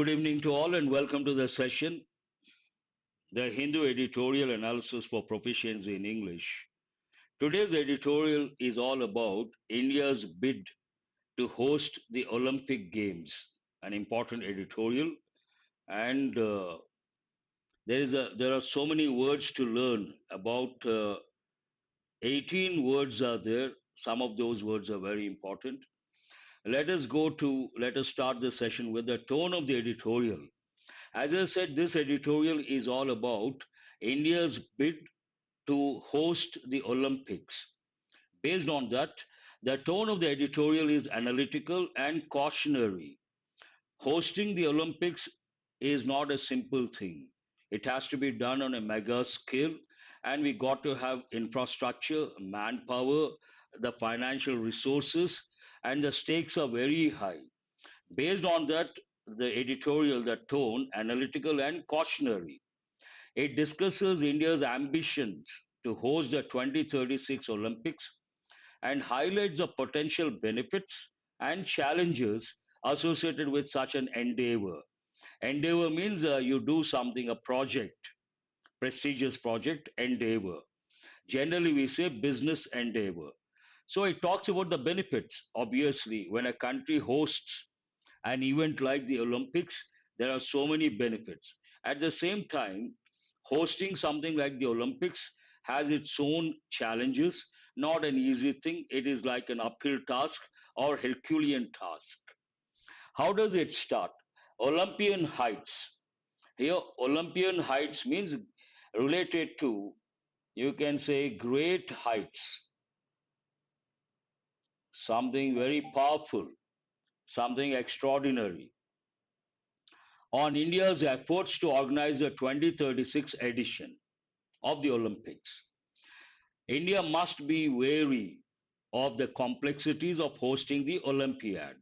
Good evening to all and welcome to the session, the Hindu Editorial Analysis for Proficiency in English. Today's editorial is all about India's bid to host the Olympic Games, an important editorial. And there are so many words to learn. About 18 words are there. Some of those words are very important. Let us start the session with the tone of the editorial. As I said, this editorial is all about India's bid to host the Olympics. Based on that, the tone of the editorial is analytical and cautionary. Hosting the Olympics is not a simple thing. It has to be done on a mega scale, and we got to have infrastructure, manpower, the financial resources, and the stakes are very high. Based on that, the editorial, the tone, analytical and cautionary. It discusses India's ambitions to host the 2036 Olympics and highlights the potential benefits and challenges associated with such an endeavor. Endeavor means you do something, a project, prestigious project, endeavor. Generally, we say business endeavor. So it talks about the benefits. Obviously, when a country hosts an event like the Olympics, there are so many benefits. At the same time, hosting something like the Olympics has its own challenges, not an easy thing. It is like an uphill task or Herculean task. How does it start? Olympian heights. Here, Olympian heights means related to, you can say, great heights, something very powerful, something extraordinary on India's efforts to organize the 2036 edition of the Olympics. India must be wary of the complexities of hosting the Olympiad.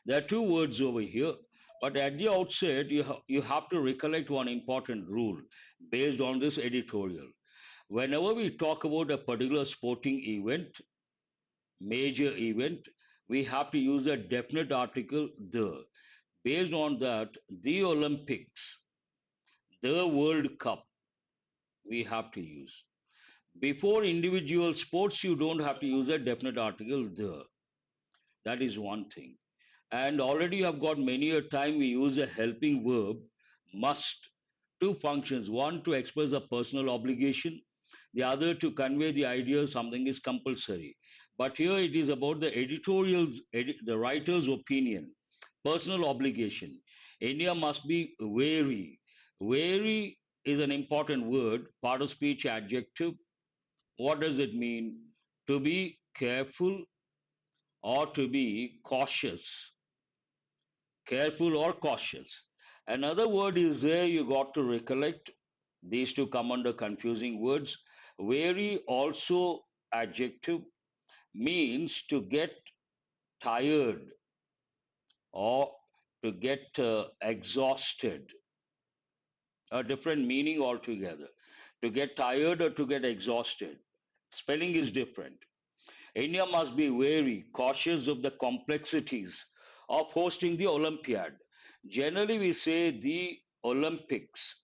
There are two words over here, but at the outset, you have to recollect one important rule based on this editorial. Whenever we talk about a particular sporting event, major event, we have to use a definite article the. Based on that, the Olympics, the World Cup, we have to use. Before individual sports, you don't have to use a definite article the. That is one thing. And already you have got many a time we use a helping verb, must. Two functions, one to express a personal obligation, the other to convey the idea something is compulsory. But here it is about the the writer's opinion, personal obligation. India must be wary. Wary is an important word, part of speech adjective. What does it mean? To be careful or to be cautious. Careful or cautious. Another word is there you got to recollect. These two come under confusing words. Wary, also adjective, means to get tired or to get exhausted. A different meaning altogether. To get tired or to get exhausted. Spelling is different. India must be wary, cautious of the complexities of hosting the Olympiad. Generally, we say the Olympics.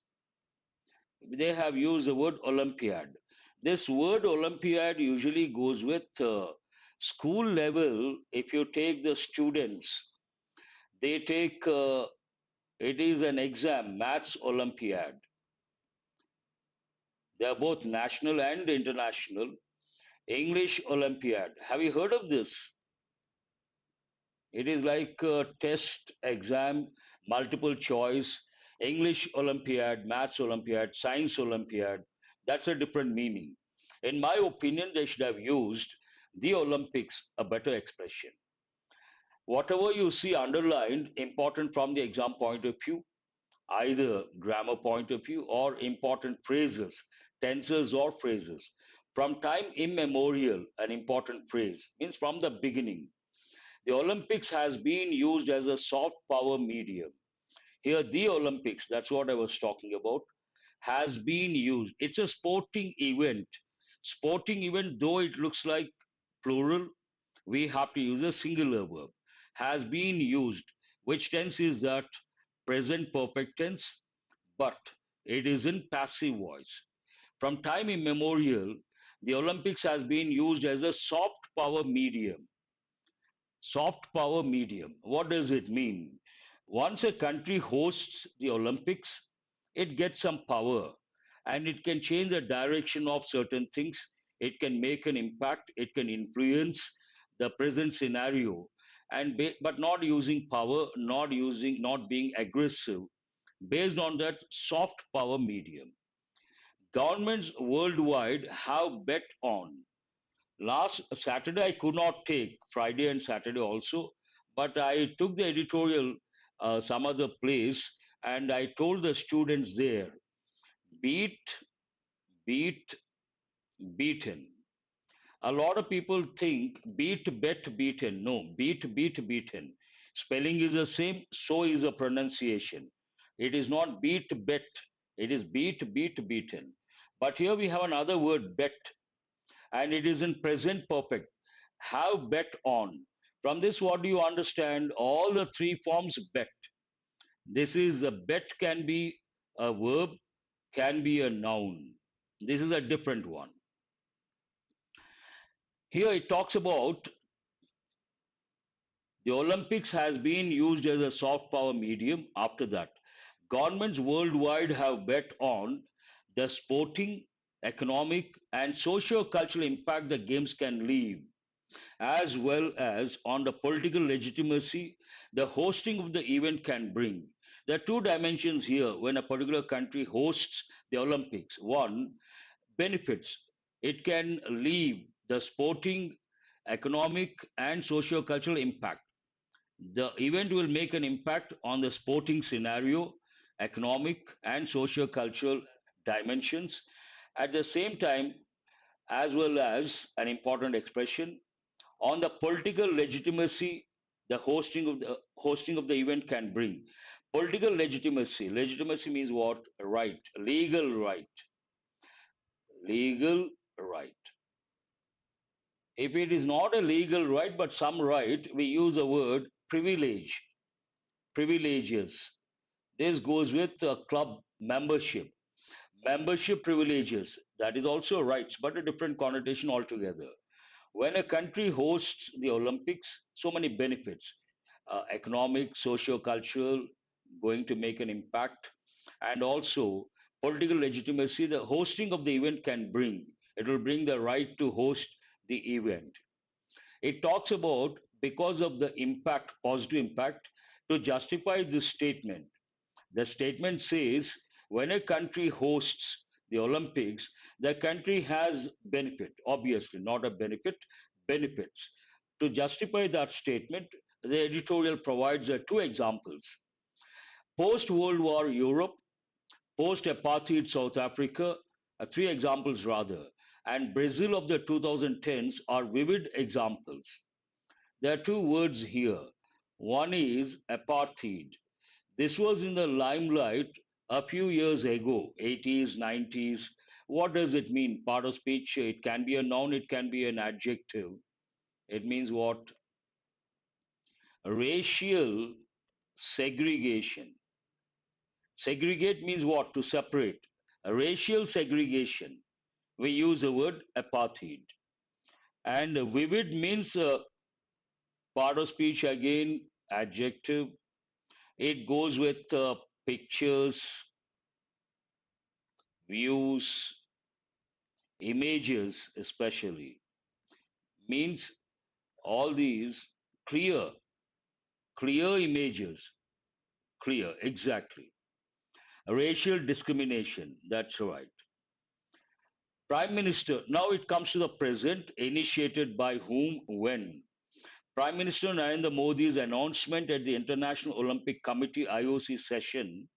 They have used the word Olympiad. This word Olympiad usually goes with school level. If you take the students, they take it is an exam, Maths Olympiad. They are both national and international. English Olympiad. Have you heard of this? It is like a test exam, multiple choice, English Olympiad, Maths Olympiad, Science Olympiad. That's a different meaning. In my opinion, they should have used the Olympics, a better expression. Whatever you see underlined, important from the exam point of view, either grammar point of view or important phrases, tenses or phrases. From time immemorial, an important phrase means from the beginning. The Olympics has been used as a soft power medium. Here, the Olympics, that's what I was talking about, has been used. It's a sporting event. Sporting event, though it looks like plural, we have to use a singular verb. Has been used. Which tense is that? present perfect tense, but it is in passive voice. From time immemorial, the Olympics has been used as a soft power medium. Soft power medium. What does it mean? Once a country hosts the Olympics, it gets some power and it can change the direction of certain things. It can make an impact, it can influence the present scenario, but not using power, not being aggressive, based on that soft power medium. Governments worldwide have bet on. Last Saturday, I could not take Friday and Saturday also, but I took the editorial some other place and I told the students there, beat, beat, beaten. A lot of people think beat, bet, beaten. No, beat, beat, beaten. Spelling is the same, so is the pronunciation. It is not beat, bet. It is beat, beat, beaten. But here we have another word, bet, and it is in present perfect. Have bet on. From this, what do you understand? All the three forms bet. This is a bet can be a verb, can be a noun. This is a different one. Here it talks about the Olympics has been used as a soft power medium. After that, governments worldwide have bet on the sporting, economic, and socio-cultural impact the games can leave, as well as on the political legitimacy the hosting of the event can bring. There are two dimensions here when a particular country hosts the Olympics. One, benefits. It can leave the sporting, economic, and socio-cultural impact. The event will make an impact on the sporting scenario, economic, and socio-cultural dimensions. At the same time, as well as an important expression, on the political legitimacy the hosting of the event can bring. Political legitimacy means what? Right, legal right. If it is not a legal right but some right, we use the word privileges. This goes with club membership privileges. That is also rights, but a different connotation altogether. When a country hosts the Olympics, so many benefits, economic, socio-cultural, going to make an impact, and also political legitimacy, the hosting of the event can bring. It will bring the right to host the event. It talks about because of the impact, positive impact, to justify this statement. The statement says when a country hosts the Olympics, the country has benefit, obviously, not a benefit, benefits. To justify that statement, the editorial provides two examples. Post World War Europe, post apartheid South Africa, three examples rather, and Brazil of the 2010s are vivid examples. There are two words here. One is apartheid. This was in the limelight a few years ago, 80s, 90s. What does it mean? Part of speech, it can be a noun, it can be an adjective. It means what? Racial segregation. Segregate means what? To separate. Racial segregation. We use the word apartheid. And vivid means part of speech again, adjective. It goes with pictures, views, images, especially. Means all these clear, clear images, clear, exactly. Racial discrimination, that's right. Prime Minister, now it comes to the present, initiated by whom, when. Prime Minister Narendra Modi's announcement at the International Olympic Committee IOC session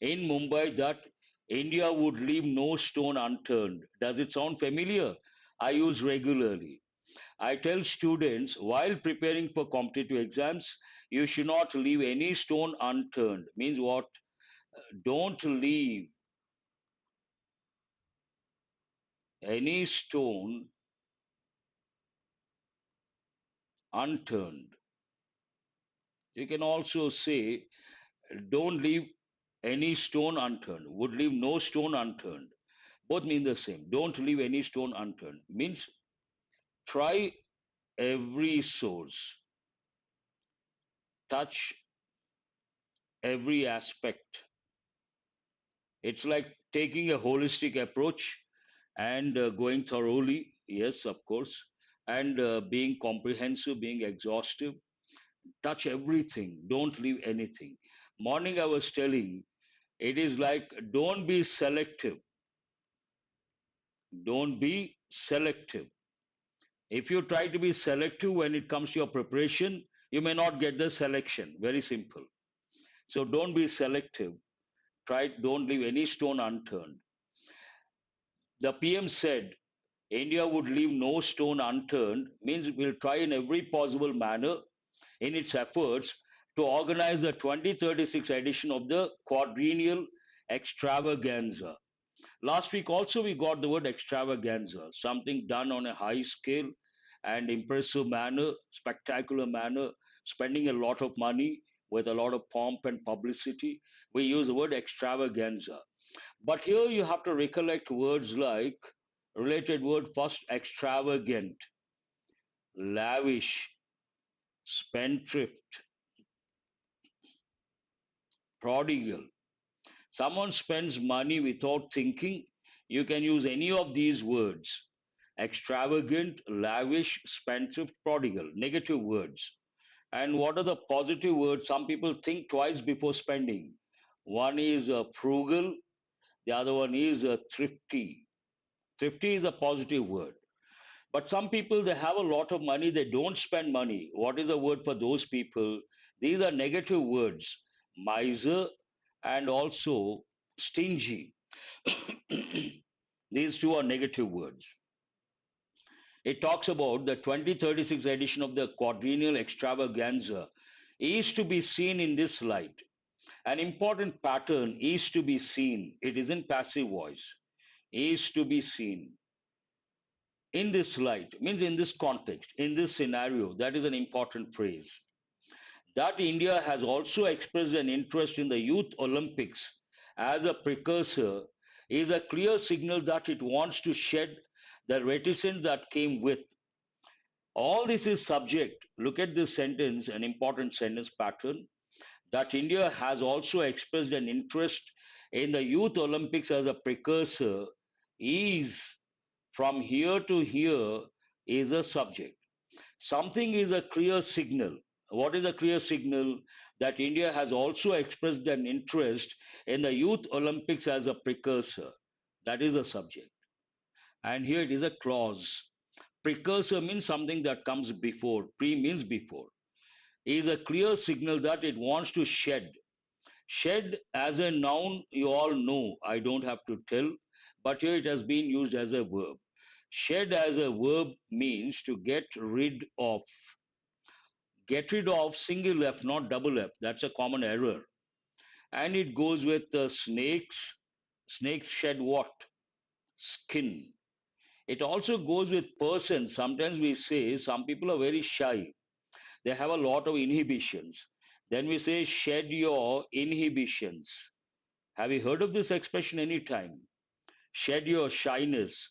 in Mumbai that India would leave no stone unturned. Does it sound familiar? I use regularly. I tell students while preparing for competitive exams, you should not leave any stone unturned. Means what? Don't leave any stone unturned. You can also say, Don't leave any stone unturned. Would leave no stone unturned. Both mean the same. Don't leave any stone unturned. Means try every source, touch every aspect. It's like taking a holistic approach and going thoroughly, yes, of course, and being comprehensive, being exhaustive. Touch everything, don't leave anything. Morning, I was telling, it is like don't be selective. Don't be selective. If you try to be selective when it comes to your preparation, you may not get the selection. Very simple. So don't be selective. Try, don't leave any stone unturned. The PM said India would leave no stone unturned, means it will try in every possible manner in its efforts to organize the 2036 edition of the quadrennial extravaganza. Last week also we got the word extravaganza, something done on a high scale and impressive manner, spectacular manner, spending a lot of money with a lot of pomp and publicity. We use the word extravaganza. But here you have to recollect words like related word first extravagant, lavish, spendthrift, prodigal. Someone spends money without thinking. You can use any of these words extravagant, lavish, spendthrift, prodigal, negative words. And what are the positive words? Some people think twice before spending. One is frugal, the other one is thrifty. Thrifty is a positive word. But some people, they have a lot of money, they don't spend money. What is the word for those people? These are negative words miser and also stingy. These two are negative words. It talks about the 2036 edition of the quadrennial extravaganza is to be seen in this light. An important pattern is to be seen. It isn't passive voice. Is to be seen in this light means in this context, in this scenario. That is an important phrase. That India has also expressed an interest in the Youth Olympics as a precursor is a clear signal that it wants to shed the reticence that came with. All this is subject. Look at this sentence, an important sentence pattern. That India has also expressed an interest in the Youth Olympics as a precursor is from here to here is a subject. Something is a clear signal. What is a clear signal? That India has also expressed an interest in the Youth Olympics as a precursor. That is a subject. And here it is a clause. Precursor means something that comes before, pre means before. Is a clear signal that it wants to shed. Shed as a noun, you all know, I don't have to tell, but here it has been used as a verb. Shed as a verb means to get rid of. Get rid of single F, not double F. That's a common error. And it goes with snakes. Snakes shed what? Skin. It also goes with persons. Sometimes we say some people are very shy. They have a lot of inhibitions. Then we say shed your inhibitions. Have you heard of this expression any time? Shed your shyness,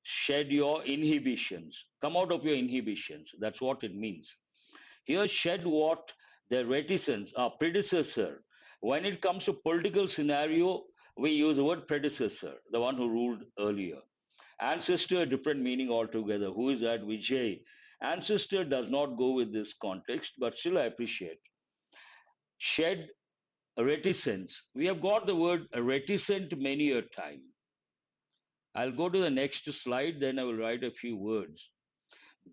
shed your inhibitions. Come out of your inhibitions. That's what it means. Here, shed what? The reticence, our predecessor. When it comes to political scenario, we use the word predecessor, the one who ruled earlier. Ancestor, different meaning altogether. Who is that? Vijay. Ancestor does not go with this context, but still I appreciate. Shed reticence. We have got the word reticent many a time. I'll go to the next slide, then I will write a few words.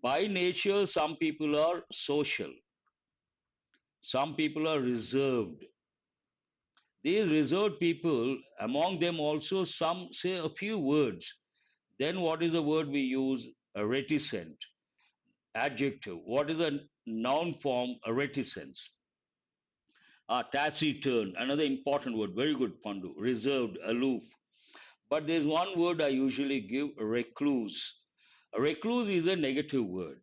By nature, some people are social, some people are reserved. These reserved people, among them also, some say a few words. Then, what is the word we use? A reticent. Adjective. What is a noun form? A reticence. Taciturn. Another important word. Very good, Pandu. Reserved, aloof. But there's one word I usually give recluse. A recluse is a negative word.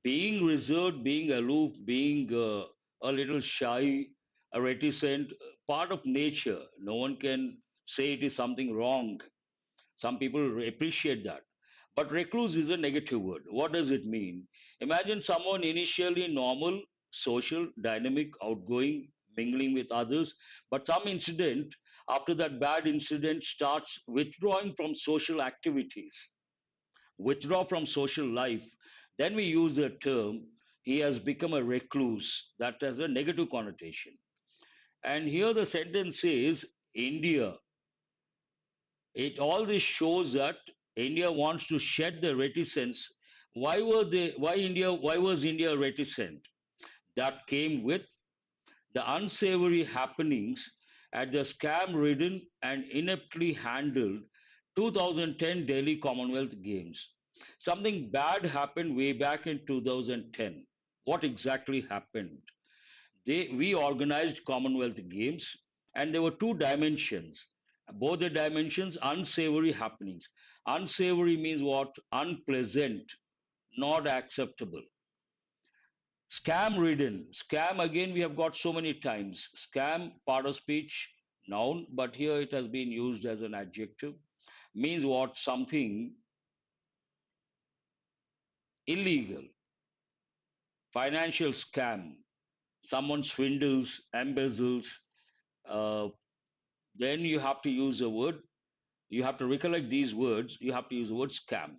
Being reserved, being aloof, being a little shy, a reticent part of nature. No one can say it is something wrong. Some people appreciate that. But recluse is a negative word. What does it mean? Imagine someone initially normal, social, dynamic, outgoing, mingling with others, but some incident, after that bad incident, starts withdrawing from social activities, withdraw from social life. Then we use the term, he has become a recluse. That has a negative connotation. And here the sentence says, India. It all this shows that India wants to shed the reticence. Why was India reticent? That came with the unsavory happenings at the scam-ridden and ineptly handled 2010 Delhi Commonwealth Games. Something bad happened way back in 2010. What exactly happened? We organized Commonwealth Games, and there were two dimensions. Both the dimensions, unsavory happenings. Unsavory means what? Unpleasant, not acceptable. Scam ridden. Scam again we have got so many times. Scam, part of speech, noun, but here it has been used as an adjective. Means what? Something illegal. Financial scam. Someone swindles, embezzles. Uh, then you have to use a word. You have to recollect these words. You have to use the word scam.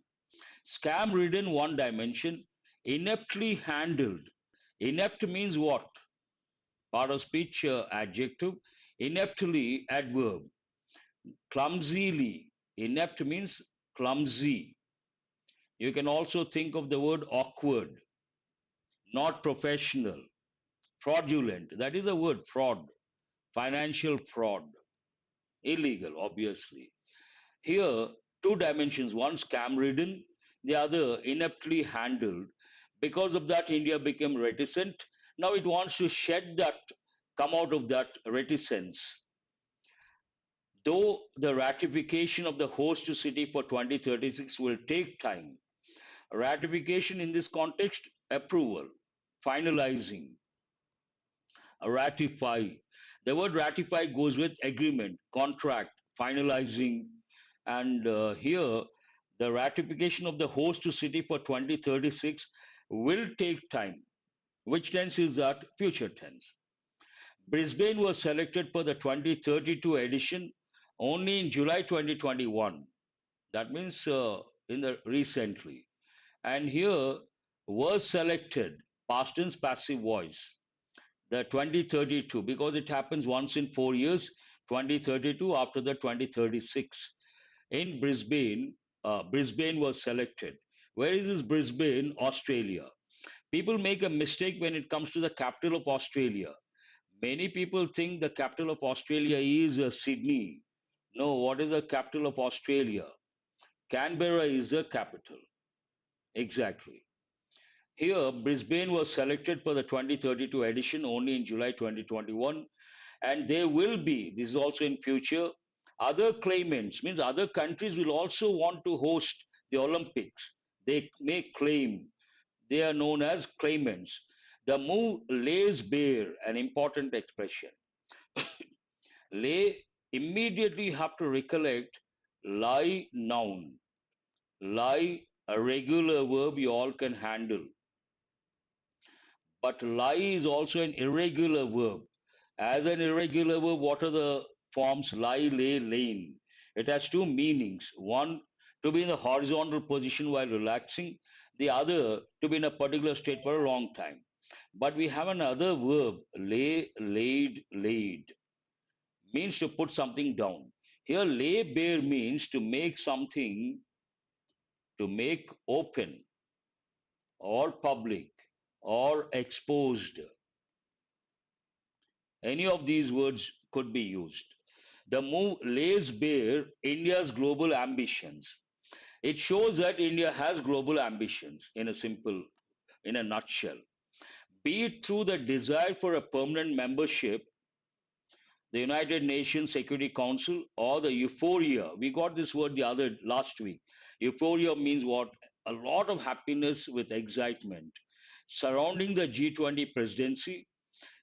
Scam ridden, one dimension. Ineptly handled. Inept means what? Part of speech, adjective. Ineptly, adverb. Clumsily. Inept means clumsy. You can also think of the word awkward, not professional, fraudulent. That is a word, fraud, financial fraud, illegal, obviously. Here, two dimensions, one scam ridden, the other ineptly handled. Because of that, India became reticent. Now it wants to shed that, come out of that reticence. Though the ratification of the host city for 2036 will take time, ratification in this context, approval, finalizing, ratify. The word ratify goes with agreement, contract, finalizing, and here the ratification of the host city for 2036 will take time. Which tense is that? Future tense. Brisbane was selected for the 2032 edition only in July 2021. That means in the recently. And here was selected past tense passive voice, the 2032, because it happens once in 4 years, 2032 after the 2036. In Brisbane, Brisbane was selected. Where is this Brisbane? Australia. People make a mistake when it comes to the capital of Australia. Many people think the capital of Australia is Sydney. No, what is the capital of Australia? Canberra is the capital. Exactly. Here, Brisbane was selected for the 2032 edition only in July 2021, and there will be, this is also in future, other claimants, means other countries will also want to host the Olympics. They may claim, they are known as claimants. The move lays bare an important expression. Lay, immediately you have to recollect lie noun, lie a regular verb you all can handle, but lie is also an irregular verb. As an irregular verb, what are the forms? Lie, lay, lain. It has two meanings. One, to be in a horizontal position while relaxing. The other, to be in a particular state for a long time. But we have another verb, lay, laid, laid, means to put something down. Here, lay bare means to make something, to make open or public or exposed. Any of these words could be used. The move lays bare India's global ambitions. It shows that India has global ambitions in a nutshell. Be it through the desire for a permanent membership, the United Nations Security Council, or the euphoria. We got this word last week. Euphoria means what? A lot of happiness with excitement surrounding the G20 presidency.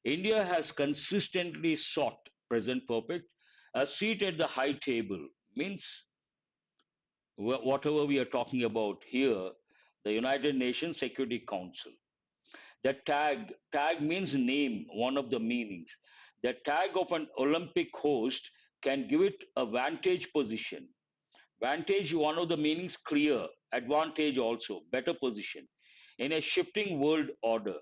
India has consistently sought, present perfect, a seat at the high table. Means whatever we are talking about here, the United Nations Security Council. The tag means name, one of the meanings. The tag of an Olympic host can give it a vantage position. Vantage, one of the meanings clear, advantage also, better position in a shifting world order.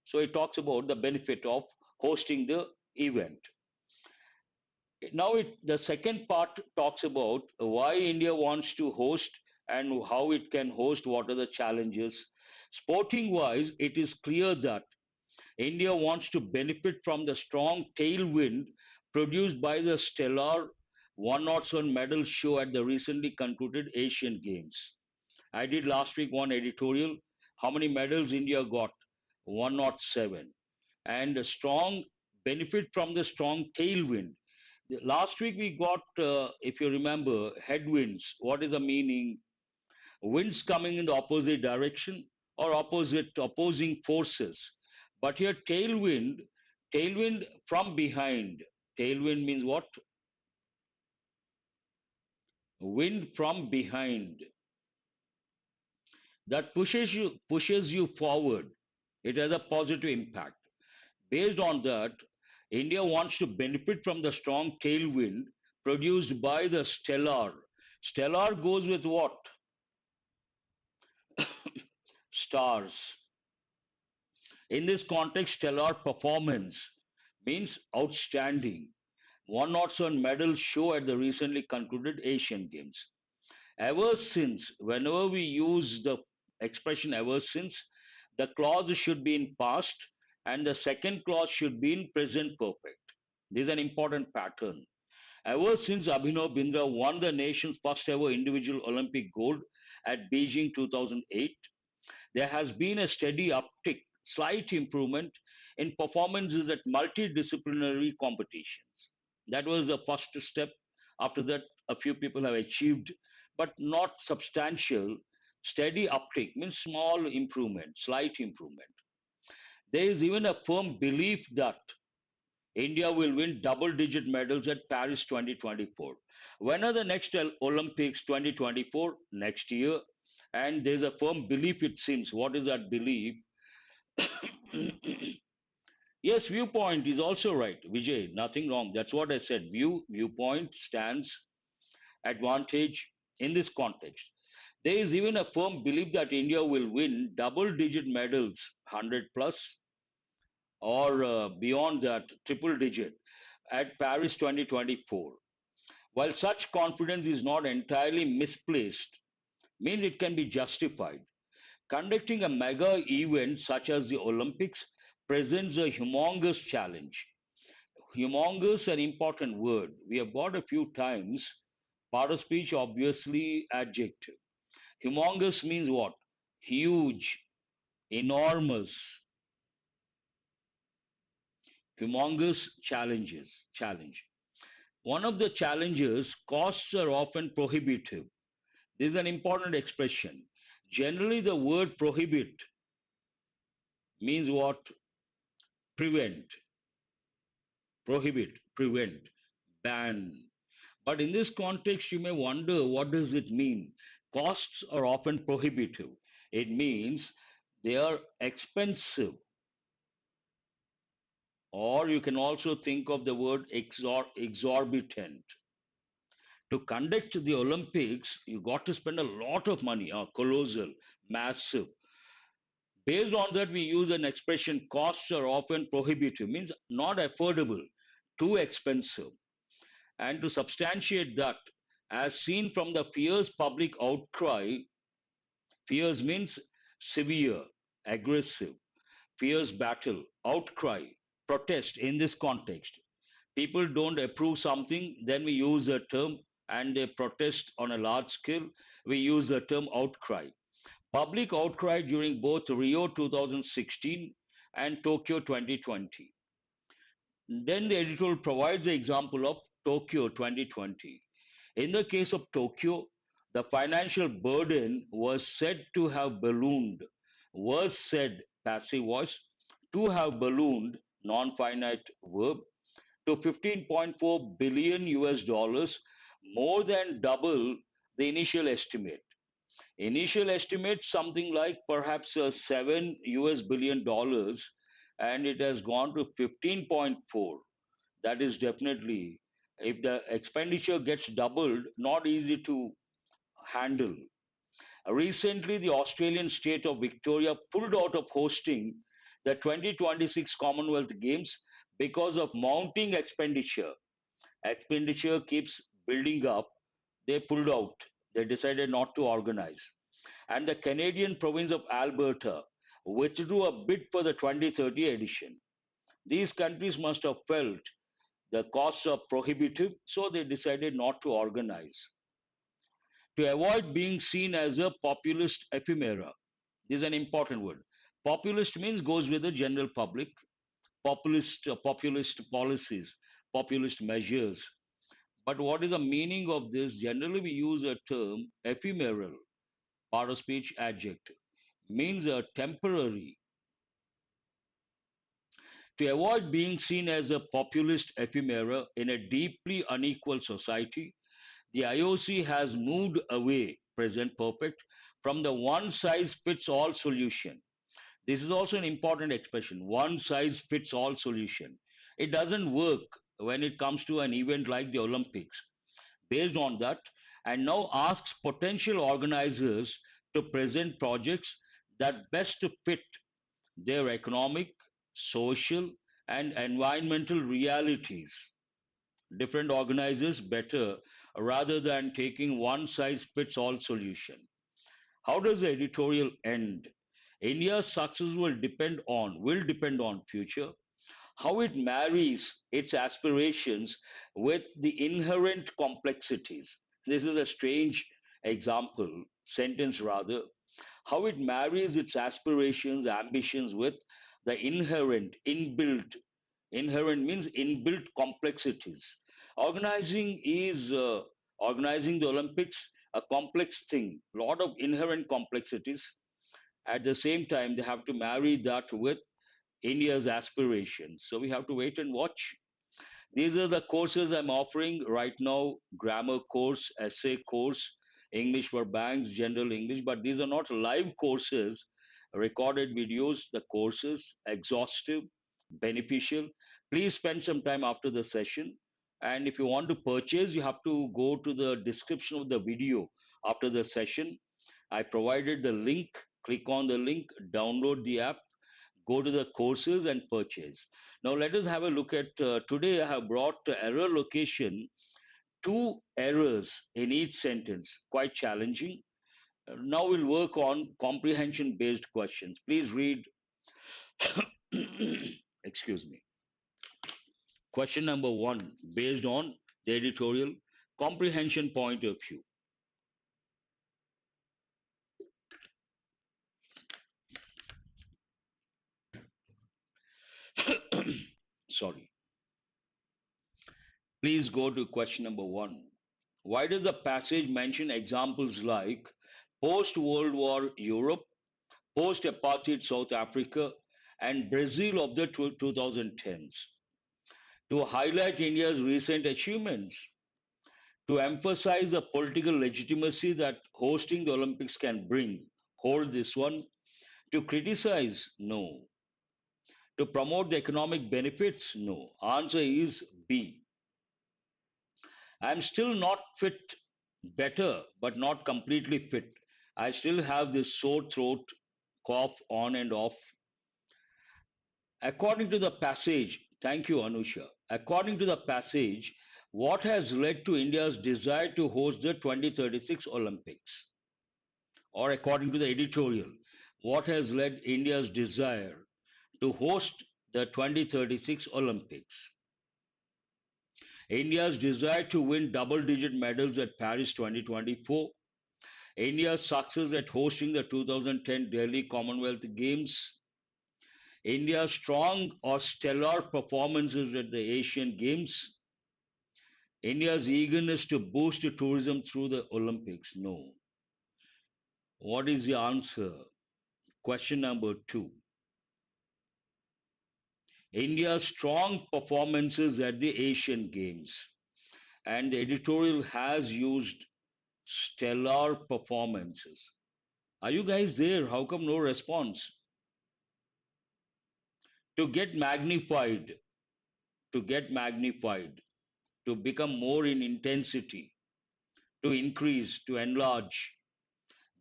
So it talks about the benefit of hosting the event. Now the second part talks about why India wants to host and how it can host, what are the challenges. Sporting wise, it is clear that India wants to benefit from the strong tailwind produced by the stellar 107 medal show at the recently concluded Asian Games. I did last week one editorial. How many medals India got? 107. And a strong benefit from the strong tailwind. Last week we got, if you remember, headwinds. What is the meaning? Winds coming in the opposite direction or opposing forces. But here tailwind from behind. Tailwind means what? Wind from behind that pushes you forward. It has a positive impact. Based on that, India wants to benefit from the strong tailwind produced by the stellar. Stellar goes with what? Stars. In this context, stellar performance means outstanding. 107 medals show at the recently concluded Asian Games. Ever since, whenever we use the expression ever since, the clause should be in past and the second clause should be in present perfect. This is an important pattern. Ever since Abhinav Bindra won the nation's first ever individual Olympic gold at Beijing 2008, there has been a steady uptick, slight improvement in performances at multidisciplinary competitions. That was the first step. After that, a few people have achieved, but not substantial. Steady uptick means small improvement, slight improvement. There is even a firm belief that India will win double digit medals at Paris 2024. When are the next Olympics? 2024, next year. And there's a firm belief, it seems. What is that belief? Yes, viewpoint is also right, Vijay. Nothing wrong. That's what I said. Viewpoint stands advantage in this context. There is even a firm belief that India will win double digit medals, 100 plus, or beyond that, triple digit at Paris 2024. While such confidence is not entirely misplaced, means it can be justified. Conducting a mega event such as the Olympics presents a humongous challenge. Humongous, an important word. We have got a few times. Part of speech, obviously, adjective. Humongous means what? Huge, enormous, humongous challenge. One of the challenges, costs are often prohibitive. This is an important expression. Generally, the word prohibit means what? Prevent, prohibit, prevent, ban. But in this context, you may wonder what does it mean? Costs are often prohibitive. It means they are expensive, or you can also think of the word exorbitant. To conduct the Olympics, you got to spend a lot of money, colossal, massive. Based on that, we use an expression costs are often prohibitive, means not affordable, too expensive. And to substantiate that, as seen from the fierce public outcry, fierce means severe, aggressive, fierce battle, outcry, protest in this context. People don't approve something, then we use the term, and they protest on a large scale, we use the term outcry. Public outcry during both Rio 2016 and Tokyo 2020. Then the editorial provides the example of Tokyo 2020. In the case of Tokyo, the financial burden was said to have ballooned, was said, passive voice, to have ballooned non-finite verb, to 15.4 billion US dollars, more than double the initial estimate. Initial estimate something like perhaps 7 US billion dollars, and it has gone to 15.4. That is definitely, if the expenditure gets doubled, not easy to handle. Recently, the Australian state of Victoria pulled out of hosting the 2026 Commonwealth Games because of mounting expenditure. Expenditure keeps building up. They pulled out. They decided not to organize. And the Canadian province of Alberta withdrew a bid for the 2030 edition. These countries must have felt the costs are prohibitive, so they decided not to organize. To avoid being seen as a populist ephemera, this is an important word. Populist means goes with the general public. Populist policies, populist measures. But what is the meaning of this? Generally, we use a term ephemeral, part of speech adjective, means a temporary. To avoid being seen as a populist ephemera in a deeply unequal society, the IOC has moved away, present perfect, from the one size fits all solution. This is also an important expression, one size fits all solution. It doesn't work when it comes to an event like the Olympics. Based on that, and now asks potential organizers to present projects that best fit their economic, social, and environmental realities. Different organizers better rather than taking one size fits all solution. How does the editorial end? India's success will depend on future, how it marries its aspirations with the inherent complexities. This is a strange example, sentence rather. How it marries its aspirations, ambitions with the inherent means inbuilt complexities. Organizing is organizing the Olympics, a complex thing, lot of inherent complexities. At the same time, they have to marry that with India's aspirations. So we have to wait and watch. These are the courses I'm offering right now: grammar course, essay course, English for banks, general English. But these are not live courses, recorded videos, the courses, exhaustive, beneficial. Please spend some time after the session. And if you want to purchase, you have to go to the description of the video after the session. I provided the link. Click on the link, download the app, go to the courses and purchase. Now let us have a look at today I have brought error location, two errors in each sentence, quite challenging. Now we'll work on comprehension based questions. Please read, excuse me. Question number one, based on the editorial comprehension point of view. Sorry. Please go to question number one. Why does the passage mention examples like post World War Europe, post apartheid South Africa, and Brazil of the 2010s? To highlight India's recent achievements, to emphasize the political legitimacy that hosting the Olympics can bring. Hold this one. To criticize? No. To promote the economic benefits? No. Answer is B. I'm still not fit, better, but not completely fit. I still have this sore throat, cough on and off. According to the passage, thank you, Anusha. According to the passage, what has led to India's desire to host the 2036 Olympics? Or according to the editorial, what has led India's desire to host the 2036 Olympics? India's desire to win double digit medals at Paris 2024, India's success at hosting the 2010 Delhi Commonwealth Games, India's strong or stellar performances at the Asian Games, India's eagerness to boost tourism through the Olympics. No. What is the answer? Question number two. India's strong performances at the Asian Games. And the editorial has used stellar performances. Are you guys there? How come no response? To get magnified, to get magnified, to become more in intensity, to increase, to enlarge.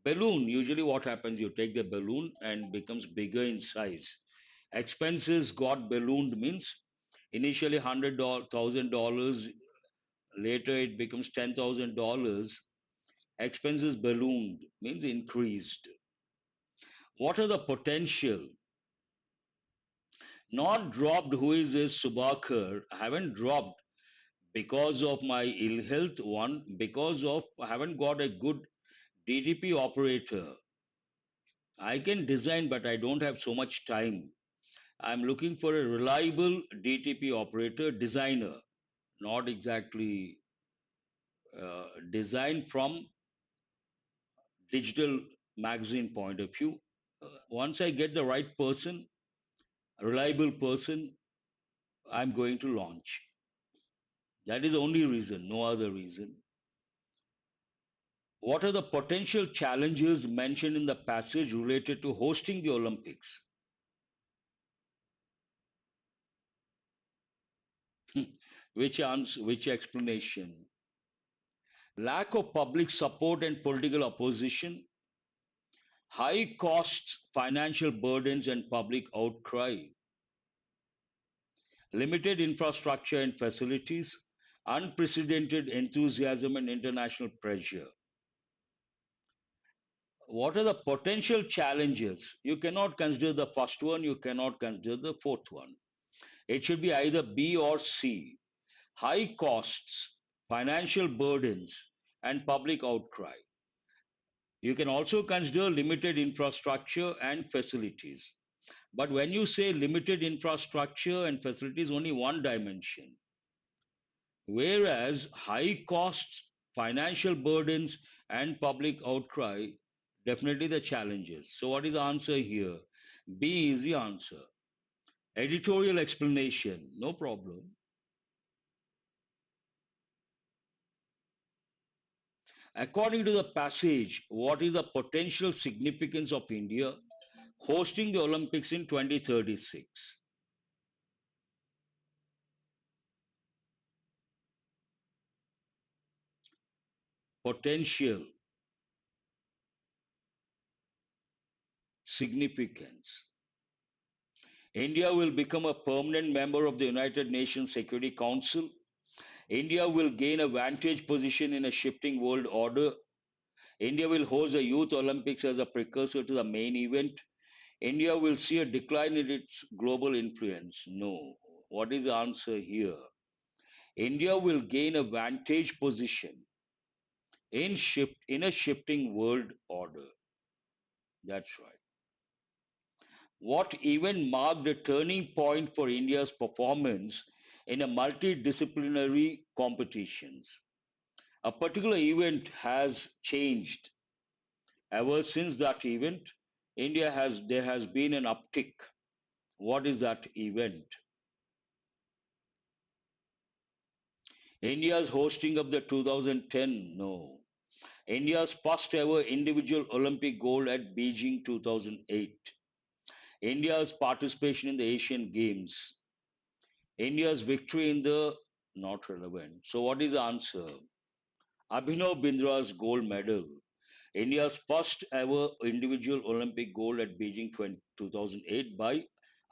Balloon, usually what happens, you take the balloon and becomes bigger in size. Expenses got ballooned means initially $100,000, later it becomes $10,000. Expenses ballooned means increased. What are the potential? Not dropped, who is this Subakar? I haven't dropped because of my ill health. One, because of I haven't got a good DTP operator. I can design, but I don't have so much time. I'm looking for a reliable DTP operator designer, not exactly design from digital magazine point of view. Once I get the right person, a reliable person, I'm going to launch. That is the only reason, no other reason. What are the potential challenges mentioned in the passage related to hosting the Olympics? Which explanation? Lack of public support and political opposition, high costs, financial burdens, and public outcry, limited infrastructure and facilities, unprecedented enthusiasm and international pressure. What are the potential challenges? You cannot consider the first one, you cannot consider the fourth one. It should be either B or C. High costs, financial burdens, and public outcry. You can also consider limited infrastructure and facilities. But when you say limited infrastructure and facilities, only one dimension. Whereas high costs, financial burdens, and public outcry, definitely the challenges. So, what is the answer here? B is the answer. Editorial explanation, no problem. According to the passage, what is the potential significance of India hosting the Olympics in 2036? Potential significance. India will become a permanent member of the United Nations Security Council. India will gain a vantage position in a shifting world order. India will host the Youth Olympics as a precursor to the main event. India will see a decline in its global influence. No. What is the answer here? India will gain a vantage position in a shifting world order. That's right. What event marked a turning point for India's performance in a multidisciplinary competitions? A particular event has changed. Ever since that event, there has been an uptick. What is that event? India's hosting of the 2010, no. India's first ever individual Olympic gold at Beijing 2008. India's participation in the Asian Games. India's victory in the not relevant. So what is the answer? Abhinav Bindra's gold medal. India's first ever individual Olympic gold at Beijing 2008 by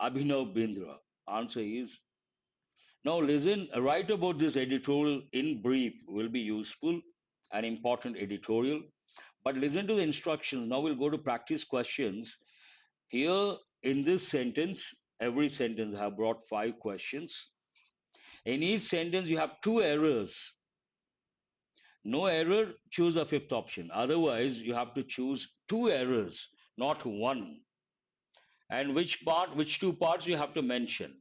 Abhinav Bindra. Answer is now listen, write about this editorial in brief will be useful, an important editorial. But listen to the instructions. Now we'll go to practice questions. Here in this sentence, every sentence I have brought 5 questions. In each sentence, you have 2 errors. No error, choose a fifth option. Otherwise, you have to choose 2 errors, not one. And which 2 parts you have to mention.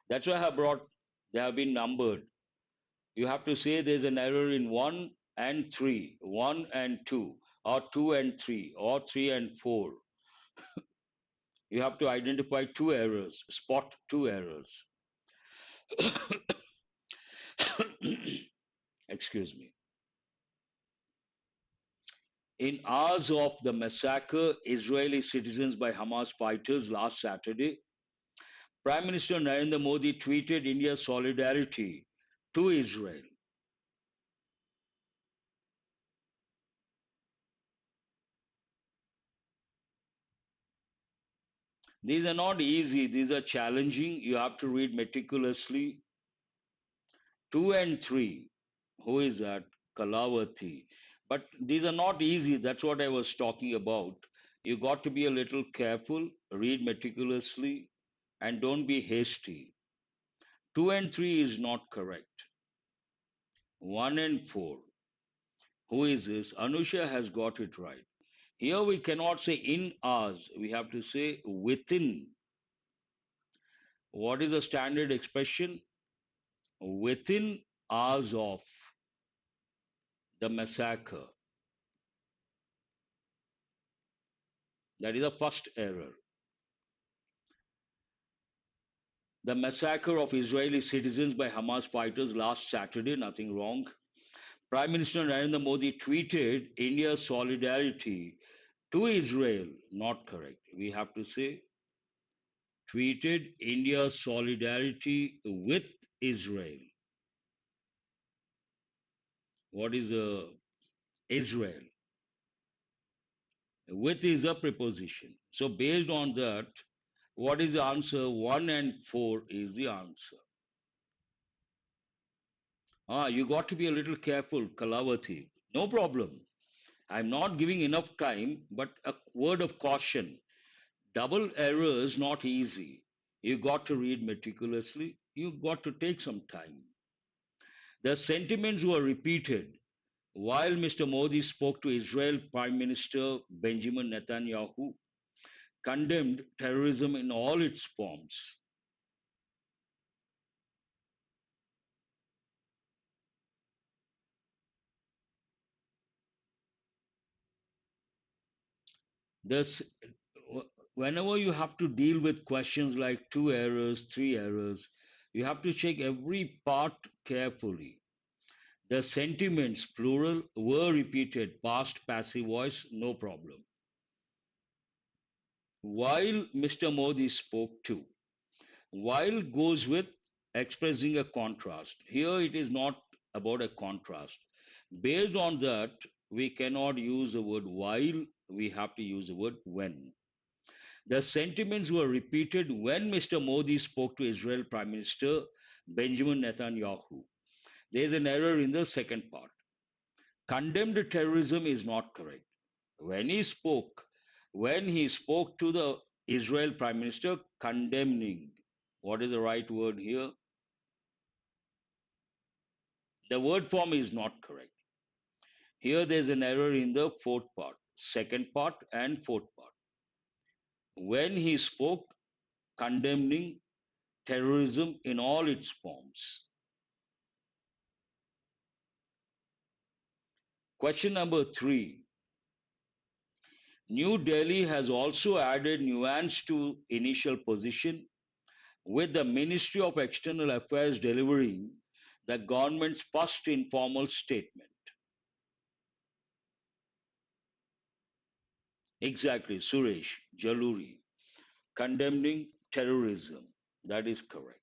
That's why I have brought, they have been numbered. You have to say there's an error in 1 and 3, 1 and 2, or 2 and 3, or 3 and 4. You have to identify two errors, spot two errors. Excuse me. In hours of the massacre Israeli citizens by Hamas fighters last Saturday, Prime Minister Narendra Modi tweeted India's solidarity to Israel. These are not easy, these are challenging. You have to read meticulously. 2 and 3. Who is that? Kalavati. But these are not easy. That's what I was talking about. You got to be a little careful, read meticulously, and don't be hasty. 2 and 3 is not correct. 1 and 4. Who is this? Anusha has got it right. Here we cannot say in hours, we have to say within. What is the standard expression? Within hours of the massacre. That is the first error. The massacre of Israeli citizens by Hamas fighters last Saturday, nothing wrong. Prime Minister Narendra Modi tweeted India's solidarity to Israel, not correct. We have to say tweeted India's solidarity with Israel. What is Israel? With is a preposition. So based on that, what is the answer? 1 and 4 is the answer. You got to be a little careful, Kalavati. No problem. I'm not giving enough time, but a word of caution. Double error is not easy. You got to read meticulously. You got to take some time. The sentiments were repeated while Mr. Modi spoke to Israel Prime Minister Benjamin Netanyahu, condemned terrorism in all its forms. This, whenever you have to deal with questions like two errors, three errors, you have to check every part carefully. The sentiments, plural, were repeated, past passive voice, no problem. While Mr. Modi spoke to, while goes with expressing a contrast. Here it is not about a contrast. Based on that, we cannot use the word while, we have to use the word when. The sentiments were repeated when Mr. Modi spoke to Israel Prime Minister Benjamin Netanyahu. There is an error in the second part. Condemned terrorism is not correct. When he spoke, when he spoke to the Israel Prime Minister, condemning. What is the right word here? The word form is not correct. Here there's an error in the fourth part, second part, and fourth part. When he spoke, condemning terrorism in all its forms. Question number 3. New Delhi has also added nuance to initial position, with the Ministry of External Affairs delivering the government's first informal statement. Exactly, Suresh Jaluri, condemning terrorism. That is correct.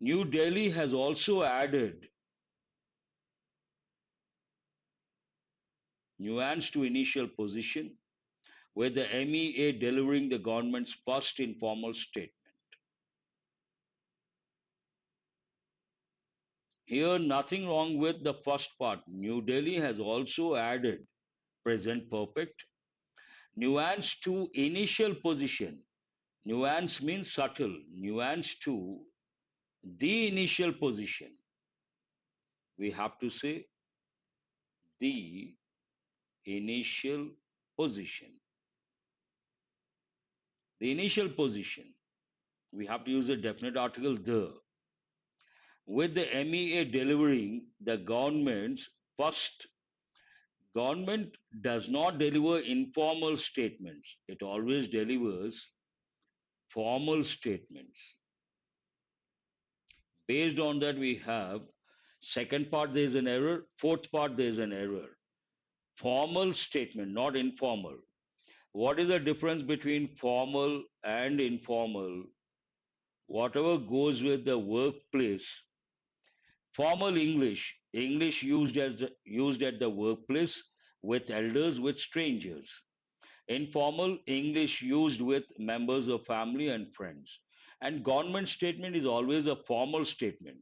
New Delhi has also added nuance to initial position, with the MEA delivering the government's first informal statement. Here, nothing wrong with the first part. New Delhi has also added present perfect, nuance to initial position. Nuance means subtle. Nuance to the initial position. We have to say the initial position. The initial position. We have to use a definite article, the. With the MEA delivering the government's first Government does not deliver informal statements. It always delivers formal statements. Based on that, we have second part there is an error, fourth part there is an error. Formal statement, not informal. What is the difference between formal and informal? Whatever goes with the workplace. Formal English, English used at the workplace with elders, with strangers. Informal English used with members of family and friends. And government statement is always a formal statement.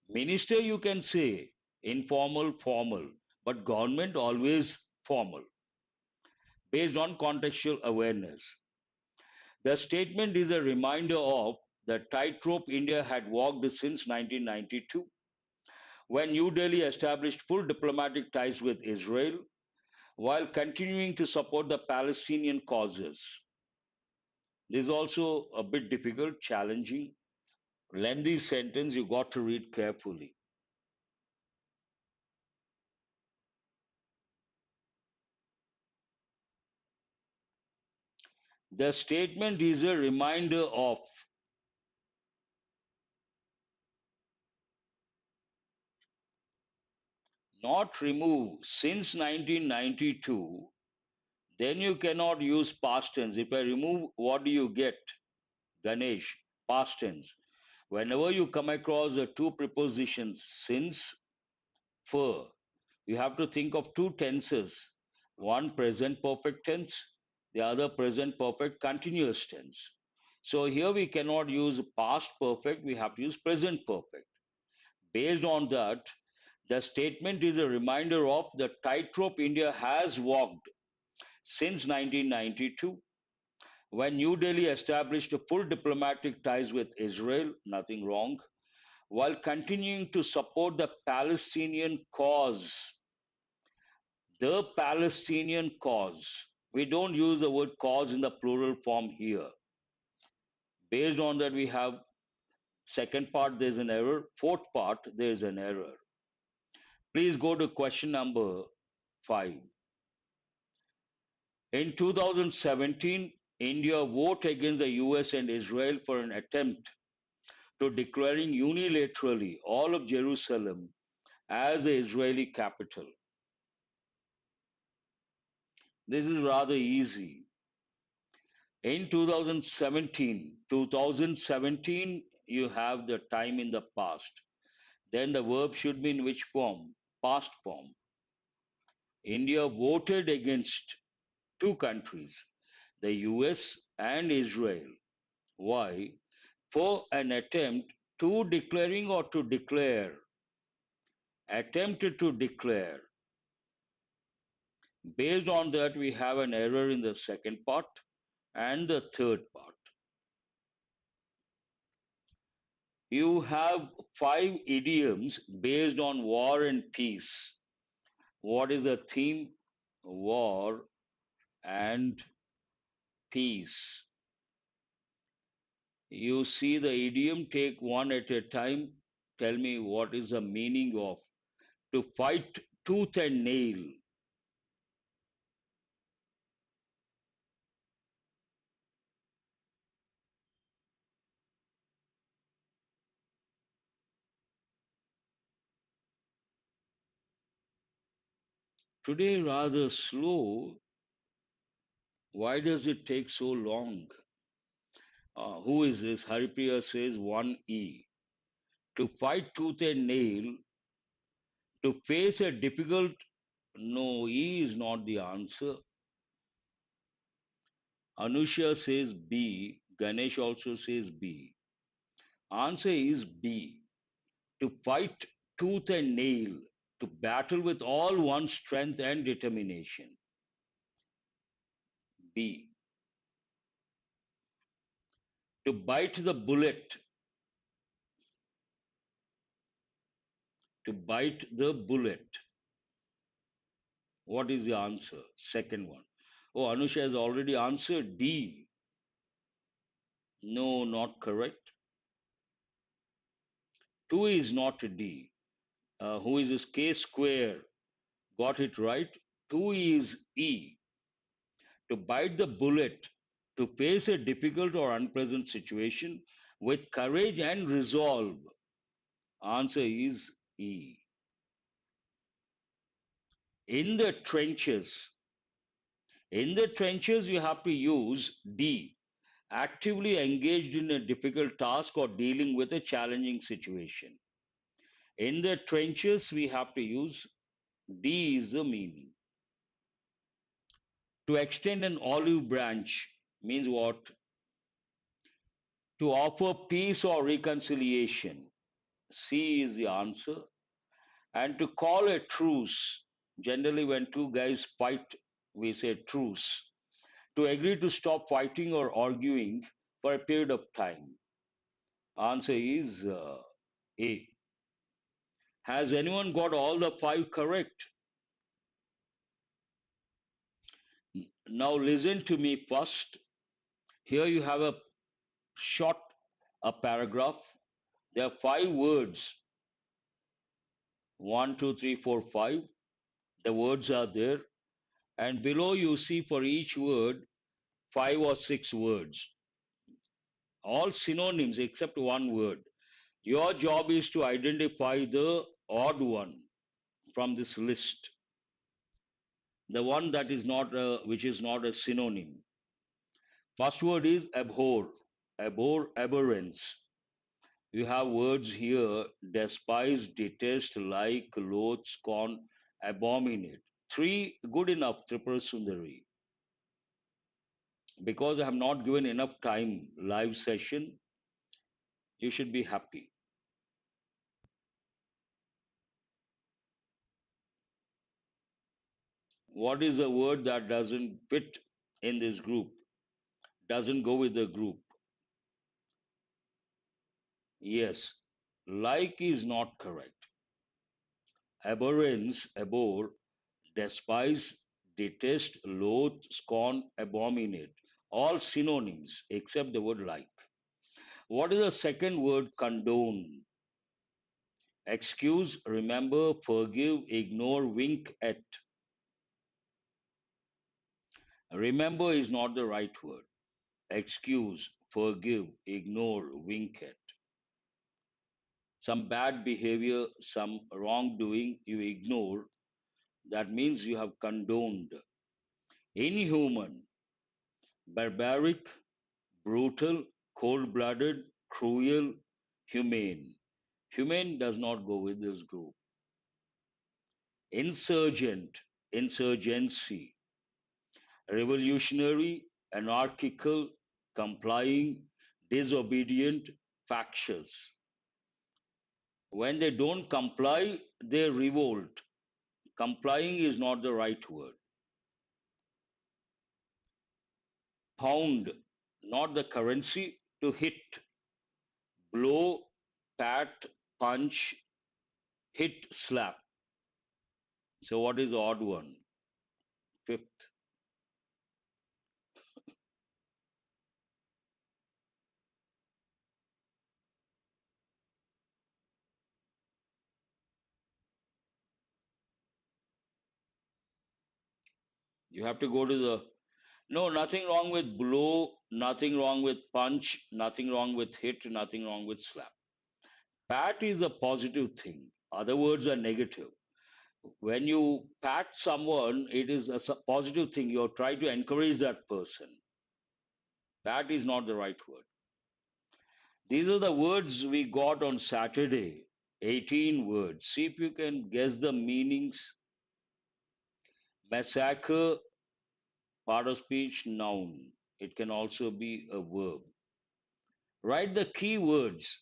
Minister, you can say informal, formal, but government always formal, based on contextual awareness. The statement is a reminder of the tightrope India had walked since 1992, when New Delhi established full diplomatic ties with Israel while continuing to support the Palestinian causes. This is also a bit difficult, challenging, lengthy sentence you got to read carefully. The statement is a reminder of, not remove. Since 1992, then you cannot use past tense. If I remove, what do you get? Ganesh, past tense. Whenever you come across the two prepositions since, for, you have to think of two tenses. One present perfect tense, the other present perfect continuous tense. So here we cannot use past perfect, we have to use present perfect. Based on that, the statement is a reminder of the tightrope India has walked since 1992, when New Delhi established full diplomatic ties with Israel, nothing wrong, while continuing to support the Palestinian cause. The Palestinian cause. We don't use the word cause in the plural form here. Based on that, we have second part, there's an error. Fourth part, there's an error. Please go to question number 5. In 2017, India voted against the US and Israel for an attempt to declaring unilaterally all of Jerusalem as the Israeli capital. This is rather easy. In 2017, you have the time in the past. Then the verb should be in which form? Past form. India voted against two countries, the US and Israel. Why? For an attempt to declaring or to declare, attempted to declare. Based on that, we have an error in the second part and the third part. You have 5 idioms based on war and peace. What is the theme? War and peace. You see the idiom, take one at a time. Tell me what is the meaning of to fight tooth and nail. Today, rather slow. Why does it take so long? Who is this? Haripriya says 1E. To fight tooth and nail, to face a difficult. No, E is not the answer. Anusha says B. Ganesh also says B. Answer is B. To fight tooth and nail, to battle with all one's strength and determination. B. To bite the bullet, to bite the bullet. What is the answer? Second one. Oh, Anusha has already answered D. No, not correct. 2 is not D. Who is this? K square. Got it right. Two is E, to bite the bullet, to face a difficult or unpleasant situation with courage and resolve. Answer is E. In the trenches, you have to use D, actively engaged in a difficult task or dealing with a challenging situation. In the trenches, we have to use D is the meaning. To extend an olive branch means what? To offer peace or reconciliation. C is the answer. And to call a truce, generally when two guys fight, we say truce. To agree to stop fighting or arguing for a period of time. Answer is A. Has anyone got all the five correct? Now listen to me first. Here you have a short a paragraph. There are five words. One, two, three, four, five. The words are there. And below you see for each word five or six words. All synonyms except one word. Your job is to identify the odd one from this list. The one that is not which is not a synonym. First word is abhor. Abhor, abhorrence. You have words here: despise, detest, like, loathe, scorn, abominate. Three, good enough, Tripura Sundari. Because I have not given enough time, live session, you should be happy. What is a word that doesn't fit in this group? Doesn't go with the group? Yes, like is not correct. Abhorrence, abhor, despise, detest, loathe, scorn, abominate. All synonyms except the word like. What is the second word? Condone. Excuse, remember, forgive, ignore, wink at. Remember is not the right word. Excuse, forgive, ignore, wink at. Some bad behavior, some wrongdoing you ignore, that means you have condoned. Inhuman, barbaric, brutal, cold blooded, cruel, humane. Humane does not go with this group. Insurgent, insurgency, revolutionary, anarchical, complying, disobedient, factious. When they don't comply, they revolt. Complying is not the right word. Pound, not the currency, to hit, blow, pat, punch, hit, slap. So what is the odd one? Fifth. You have to go to the no, nothing wrong with blow, nothing wrong with punch, nothing wrong with hit, nothing wrong with slap. Pat is a positive thing. Other words are negative. When you pat someone, it is a positive thing. You're trying to encourage that person. Pat is not the right word. These are the words we got on Saturday. 18 words. See if you can guess the meanings. Massacre, part of speech, noun. It can also be a verb. Write the key words.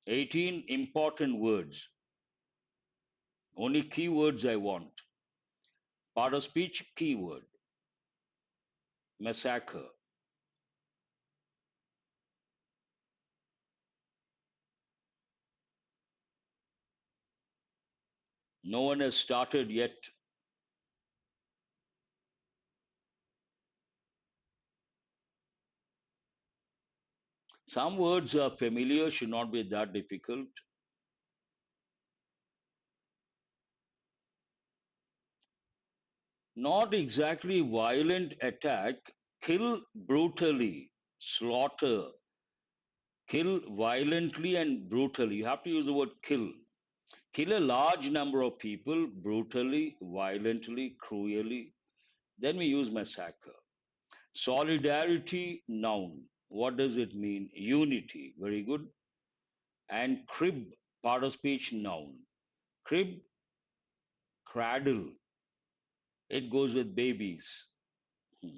18 important words. Only key words I want. Part of speech, keyword. Massacre. No one has started yet. Some words are familiar, should not be that difficult. Not exactly violent attack, kill brutally, slaughter, kill violently and brutally. You have to use the word kill. Kill a large number of people brutally, violently, cruelly. Then we use massacre. Solidarity, noun. What does it mean? Unity. Very good. And crib, part of speech, noun. Crib, cradle. It goes with babies. Hmm.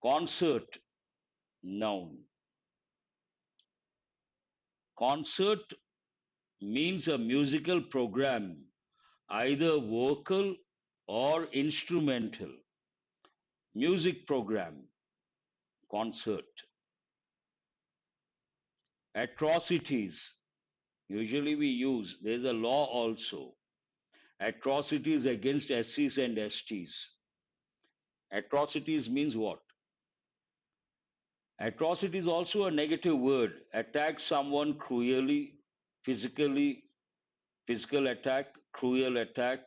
Concert, noun. Concert means a musical program, either vocal or instrumental. Music program, concert. Atrocities, usually we use, there's a law also. Atrocities against SCs and STs. Atrocities means what? Atrocity is also a negative word. Attack someone cruelly, physically, physical attack, cruel attack,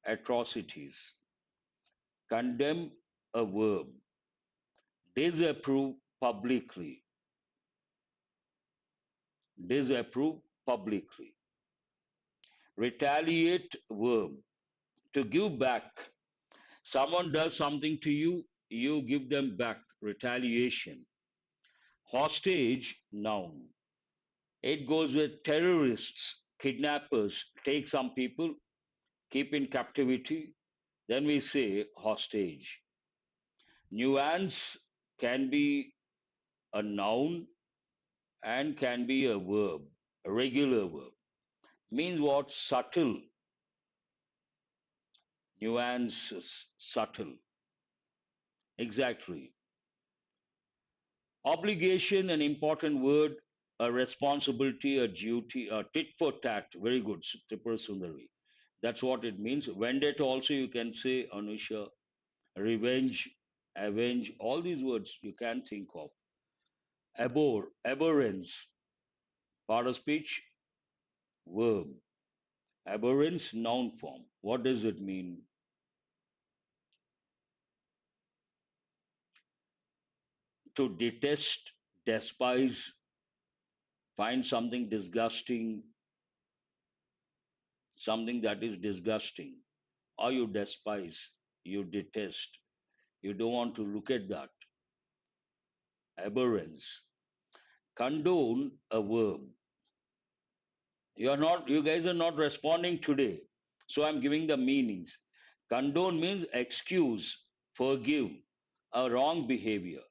atrocities. Condemn, a verb. Disapprove publicly. Disapprove publicly. Retaliate, verb. To give back. Someone does something to you, you give them back. Retaliation. Hostage, noun. It goes with terrorists, kidnappers, take some people, keep in captivity. Then we say hostage. Nuance can be a noun and can be a verb, a regular verb. Means what? Subtle. Nuances, subtle. Exactly. Obligation, an important word, a responsibility, a duty, a tit for tat. Very good, Tripura Sundari. That's what it means. Vendetta also you can say, Anusha. Revenge, avenge, all these words you can think of. Abhor, abhorrence, part of speech, verb. Abhorrence, noun form. What does it mean? To detest, despise, find something disgusting, something that is disgusting, or you despise, you detest, you don't want to look at that. Abhorrence. Condone, a verb. You guys are not responding today. So I'm giving the meanings. Condone means excuse, forgive, a wrong behavior.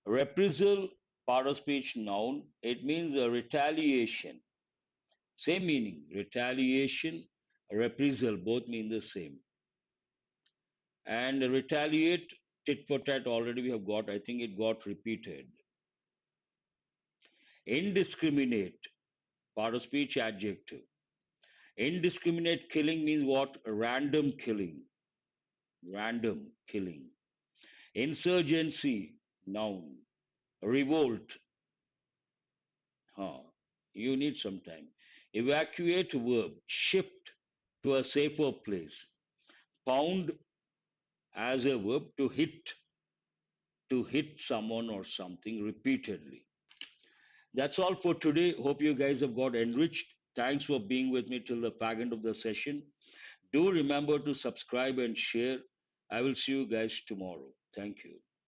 Reprisal, part of speech, noun. It means a retaliation. Same meaning. Retaliation, reprisal, both mean the same. And retaliate, tit for tat, already we have got, I think it got repeated. Indiscriminate, part of speech, adjective. Indiscriminate killing means what? Random killing. Random killing. Insurgency, noun. Revolt, huh. You need some time. Evacuate, verb. Shift to a safer place. Pound as a verb, to hit someone or something repeatedly. That's all for today. Hope you guys have got enriched. Thanks for being with me till the fag end of the session. Do remember to subscribe and share. I will see you guys tomorrow. Thank you.